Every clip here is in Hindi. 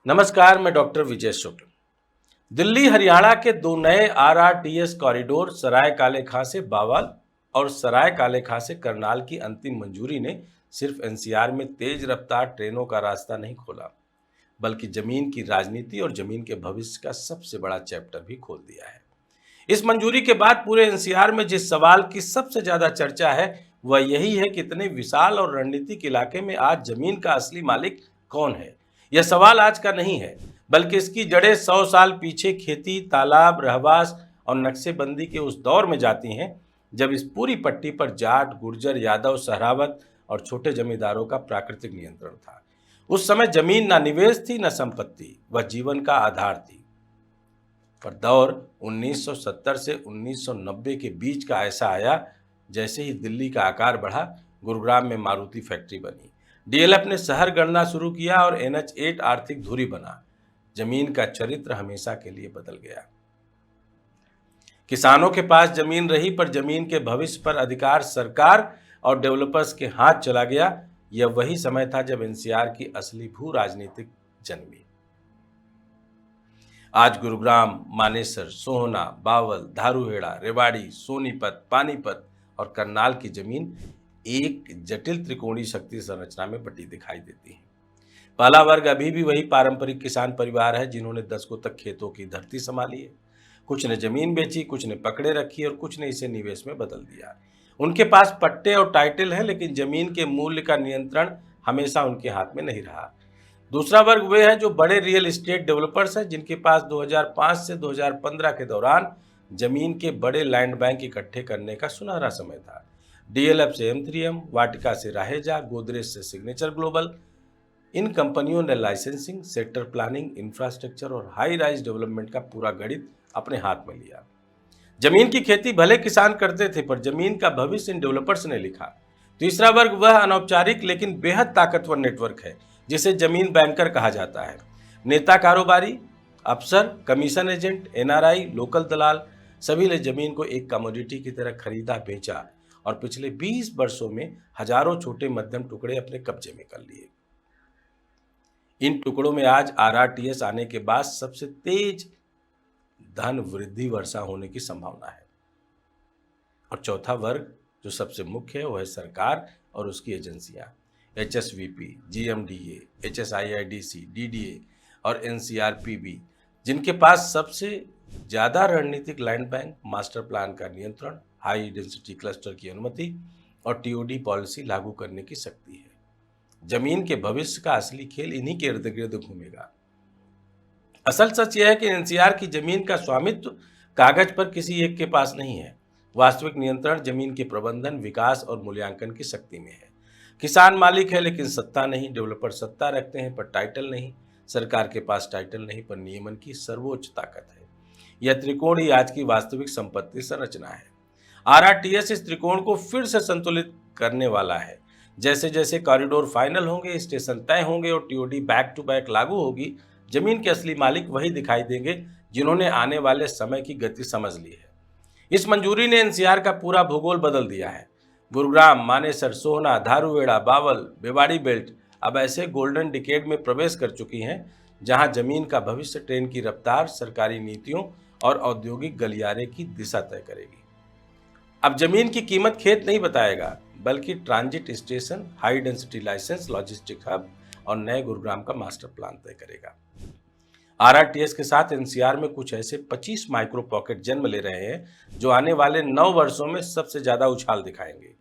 नमस्कार, मैं डॉक्टर विजय शुक्ल। दिल्ली हरियाणा के दो नए आरआरटीएस कॉरिडोर सराय काले खां से बावल और सराय काले खां से करनाल की अंतिम मंजूरी ने सिर्फ एनसीआर में तेज रफ्तार ट्रेनों का रास्ता नहीं खोला, बल्कि जमीन की राजनीति और जमीन के भविष्य का सबसे बड़ा चैप्टर भी खोल दिया है। इस मंजूरी के बाद पूरे एनसीआर में जिस सवाल की सबसे ज्यादा चर्चा है वह यही है कि इतने विशाल और रणनीतिक इलाके में आज जमीन का असली मालिक कौन है। यह सवाल आज का नहीं है, बल्कि इसकी जड़ें 100 साल पीछे खेती, तालाब, रहवास और नक्शेबंदी के उस दौर में जाती हैं जब इस पूरी पट्टी पर जाट, गुर्जर, यादव, सहरावत और छोटे जमींदारों का प्राकृतिक नियंत्रण था। उस समय जमीन ना निवेश थी, न संपत्ति, वह जीवन का आधार थी। पर दौर 1970 से 1990 के बीच का ऐसा आया, जैसे ही दिल्ली का आकार बढ़ा, गुरुग्राम में मारुति फैक्ट्री बनी, डीएलएफ ने शहर गणना शुरू किया और NH8 आर्थिक धुरी बना। जमीन का चरित्र हमेशा के लिए बदल गया। किसानों के पास जमीन रही, पर जमीन के भविष्य पर अधिकार सरकार और डेवलपर्स के हाथ चला गया। यह वही समय था जब एनसीआर की असली भू राजनीतिक जन्मी। आज गुरुग्राम, मानेसर, सोहना, बावल, धारूहेड़ा, रेवाड़ी, सोनीपत, पानीपत और करनाल की जमीन एक जटिल त्रिकोणीय शक्ति संरचना में बटी दिखाई देती है। पहला वर्ग अभी भी वही पारंपरिक किसान परिवार है जिन्होंने दशकों तक खेतों की धरती संभाली है। कुछ ने जमीन बेची, कुछ ने पकड़े रखी और कुछ ने इसे निवेश में बदल दिया। उनके पास पट्टे और टाइटल है, लेकिन जमीन के मूल्य का नियंत्रण हमेशा उनके हाथ में नहीं रहा। दूसरा वर्ग वे है जो बड़े रियल एस्टेट डेवलपर्स हैं, जिनके पास 2005 से 2015 के दौरान जमीन के बड़े लैंड बैंक इकट्ठे करने का सुनहरा समय था। डीएलएफ से M3M, वाटिका से राहेजा, गोदरेज से सिग्नेचर ग्लोबल, इन कंपनियों ने लाइसेंसिंग, सेक्टर प्लानिंग, इंफ्रास्ट्रक्चर और हाई राइज डेवलपमेंट का पूरा गणित अपने हाथ में लिया। जमीन की खेती भले किसान करते थे, पर जमीन का भविष्य इन डेवलपर्स ने लिखा। तीसरा वर्ग वह अनौपचारिक लेकिन बेहद ताकतवर नेटवर्क है जिसे जमीन बैंकर कहा जाता है। नेता, कारोबारी, अफसर, कमीशन एजेंट, एनआरआई, लोकल दलाल, सभी ने जमीन को एक कमोडिटी की तरह खरीदा, बेचा और पिछले 20 वर्षों में हजारों छोटे मध्यम टुकड़े अपने कब्जे में कर लिए। इन टुकड़ों में आज आरआरटीएस आने के बाद सबसे तेज धन वृद्धि वर्षा होने की संभावना है। और चौथा वर्ग जो सबसे मुख्य है वह है सरकार और उसकी एजेंसियां, HSVP, GMDA, HSIIDC, DDA और NCRPB, जिनके पास सबसे ज्यादा रणनीतिक लैंड बैंक, मास्टर प्लान का नियंत्रण, हाई डेंसिटी क्लस्टर की अनुमति और TOD पॉलिसी लागू करने की शक्ति है। जमीन के भविष्य का असली खेल इन्हीं के इर्द गिर्द घूमेगा। असल सच यह है कि एनसीआर की जमीन का स्वामित्व कागज पर किसी एक के पास नहीं है। वास्तविक नियंत्रण जमीन के प्रबंधन, विकास और मूल्यांकन की शक्ति में है। किसान मालिक है लेकिन सत्ता नहीं, डेवलपर सत्ता रखते हैं पर टाइटल नहीं, सरकार के पास टाइटल नहीं पर नियमन की सर्वोच्च ताकत है। यह त्रिकोण ही आज की वास्तविक संपत्ति संरचना है। आरआरटीएस इस त्रिकोण को फिर से संतुलित करने वाला है। जैसे जैसे कॉरिडोर फाइनल होंगे, स्टेशन तय होंगे और टीओडी बैक टू बैक लागू होगी, जमीन के असली मालिक वही दिखाई देंगे जिन्होंने आने वाले समय की गति समझ ली है। इस मंजूरी ने एनसीआर का पूरा भूगोल बदल दिया है। गुरुग्राम, मानेसर, सोहना, धारूहेड़ा, बावल, बेवाड़ी बेल्ट अब ऐसे गोल्डन डिकेड में प्रवेश कर चुकी हैं जहां जमीन का भविष्य ट्रेन की रफ्तार, सरकारी नीतियों और औद्योगिक गलियारे की दिशा तय करेगी। अब जमीन की कीमत खेत नहीं बताएगा, बल्कि transit station, high density license, logistic hub और नए गुरुग्राम का मास्टर प्लान तय करेगा। आरआरटीएस के साथ एनसीआर में कुछ ऐसे 25 माइक्रो पॉकेट जन्म ले रहे हैं जो आने वाले 9 वर्षों में सबसे ज्यादा उछाल दिखाएंगे।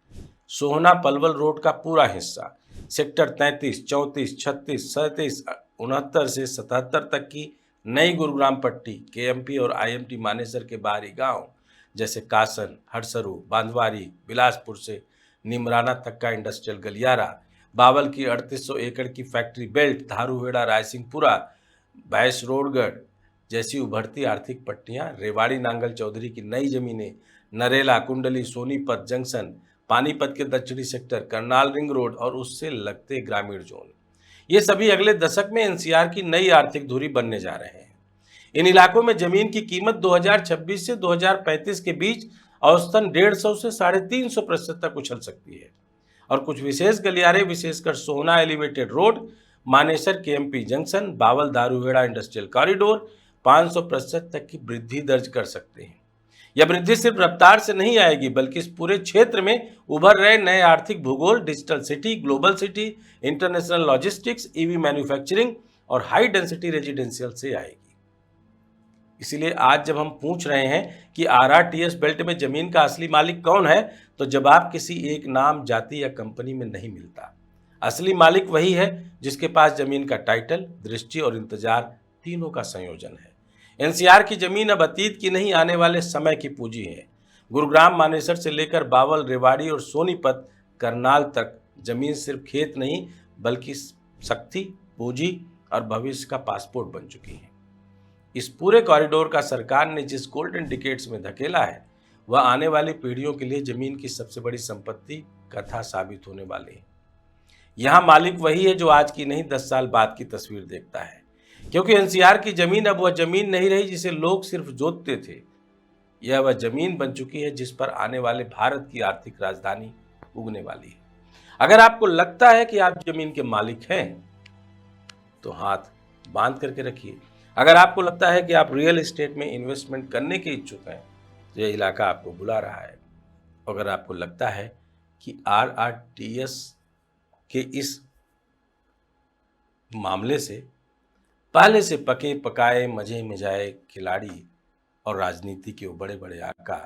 सोहना पलवल रोड का पूरा हिस्सा, सेक्टर 33, 34, 36, 37, 69 से 77 तक की नई गुरुग्राम पट्टी, केएमपी और आईएमटी मानेसर के बाहरी गांव जैसे कासन, हरसरू, बांधवारी, बिलासपुर से निमराना तक का इंडस्ट्रियल गलियारा, बावल की 3800 एकड़ की फैक्ट्री बेल्ट, धारूहेड़ा, रायसिंहपुरा, भैंसरोडगढ़ जैसी उभरती आर्थिक पट्टियां, रेवाड़ी नांगल चौधरी की नई जमीनें, नरेला, कुंडली, सोनीपत जंक्शन, पानीपत के दक्षिणी सेक्टर, करनाल रिंग रोड और उससे लगते ग्रामीण जोन, ये सभी अगले दशक में एनसीआर की नई आर्थिक धुरी बनने जा रहे हैं। इन इलाकों में जमीन की कीमत 2026 से 2035 के बीच औसतन 150 से 350% तक उछल सकती है। और कुछ विशेष गलियारे, विशेषकर Sohna elevated road, Manesar KMP junction, Bawal Dharuhera industrial corridor 500% तक की वृद्धि दर्ज कर सकते हैं। यह वृद्धि सिर्फ रफ्तार से नहीं आएगी, बल्कि इस पूरे क्षेत्र में उभर रहे नए आर्थिक भूगोल, digital city, global city, international logistics, EV manufacturing और हाई डेंसिटी रेजिडेंशियल से आएगी। इसीलिए आज जब हम पूछ रहे हैं कि आरआरटीएस बेल्ट में जमीन का असली मालिक कौन है, तो जवाब किसी एक नाम, जाति या कंपनी में नहीं मिलता। असली मालिक वही है जिसके पास जमीन का टाइटल, दृष्टि और इंतजार तीनों का संयोजन है। एनसीआर की जमीन अब अतीत की नहीं, आने वाले समय की पूंजी है। गुरुग्राम मानेसर से लेकर बावल, रेवाड़ी और सोनीपत, करनाल तक जमीन सिर्फ खेत नहीं, बल्कि शक्ति, पूंजी और भविष्य का पासपोर्ट बन चुकी है। इस पूरे कॉरिडोर का सरकार ने जिस गोल्डन डिकेड्स में धकेला है, वह आने वाली पीढ़ियों के लिए जमीन की सबसे बड़ी संपत्ति कथा साबित होने वाली है। यहाँ मालिक वही है जो आज की नहीं 10 साल बाद की तस्वीर देखता है, क्योंकि एनसीआर की जमीन अब वह जमीन नहीं रही जिसे लोग सिर्फ जोतते थे। यह वह जमीन बन चुकी है जिस पर आने वाले भारत की आर्थिक राजधानी उगने वाली है। अगर आपको लगता है कि आप जमीन के मालिक हैं, तो हाथ बांध करके रखिए। अगर आपको लगता है कि आप रियल एस्टेट में इन्वेस्टमेंट करने के इच्छुक हैं, तो यह इलाका आपको बुला रहा है। अगर आपको लगता है कि आरआरटीएस के इस मामले से पहले से पके पकाए मजे में जाए खिलाड़ी और राजनीति के वो बड़े बड़े आका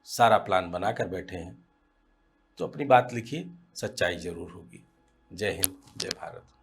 सारा प्लान बनाकर बैठे हैं, तो अपनी बात लिखिए, सच्चाई जरूर होगी। जय हिंद, जय भारत।